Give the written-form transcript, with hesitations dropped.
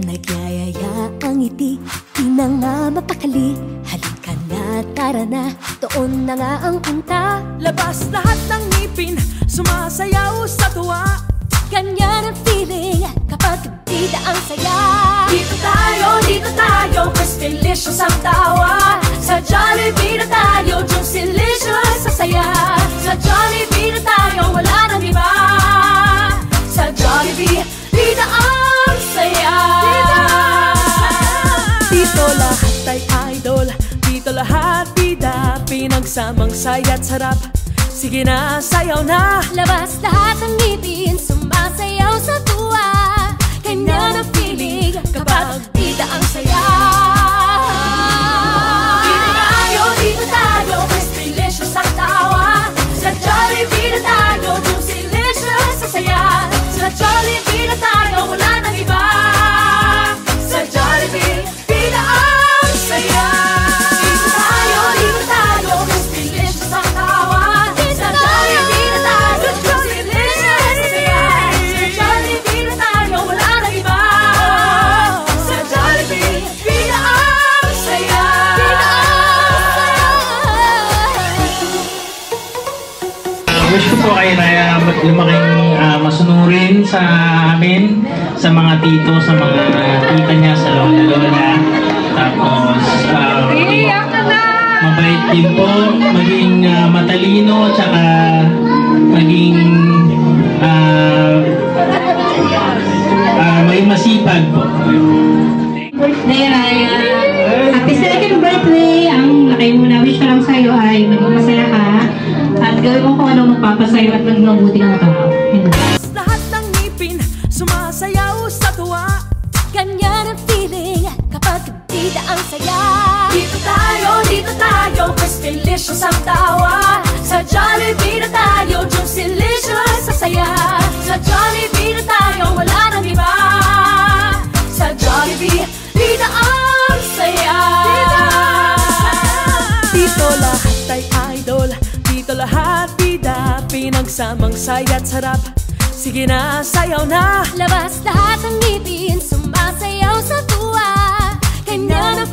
Nagyayaya ang ngiti, di na nga mapakali. Halika na, tara na, doon na nga ang punta. Labas lahat ng ngipin, sumasayaw sa tuwa. Ganyan ang feeling kapag bida ang saya. Dito tayo, Crispylicious ang tawa. Sa Jollibee na tayo, Juicylicious sa saya. Sa Jollibee na tayo, wala nang iba. Sa Jollibee, bida ang saya. Dito lahat ay idol, dito lahat bida. Pinagsamang saya't sarap, sige na, sayaw na. Labas lahat ng ngipin, sumasayaw sa tuwa. Ganyan ang feeling kapag bida ang saya. Dito tayo, Crispylicious ang tawa. Sa Jollibee na tayo, Juicylicious sa saya. Sa Jollibee na tayo, wala nang iba. Sa Jollibee, bida ang saya. Dito tayo, Crispylicious ang tawa. Sa Jollibee na tayo, Juicylicious sa saya. Sa Jollibee na tayo, wala nang iba. Sa Jollibee, bida ang saya. Wish ko po kayo na lumaking masunurin sa amin, sa mga tito, sa mga tita niya, sa lola. Tapos, mabait din po, maging matalino, tsaka maging may masipag po. Birthday, Raya. Happy second birthday. Ang laki mo na wish ko lang sa'yo ay maging masaya ka. At gawin mo kung ano magpapasayo at maging mabuti kang tao. Lahat ng ngipin, sumasayaw sa tuwa. Ganyan ang feeling kapag bida ang saya. Dito tayo, Crispylicious ang tawa. Sa Jollibee na tayo, Juicylicious sa saya. Sa Jollibee na tayo, wala nang iba. Sa Jollibee, bida ang saya. Dito lahat ay idol, dito lahat bida. Pinagsamang saya't sarap, sige na, sayaw na. Labas lahat ng ngipin, sumasayaw sa tuwa. Ganyan ang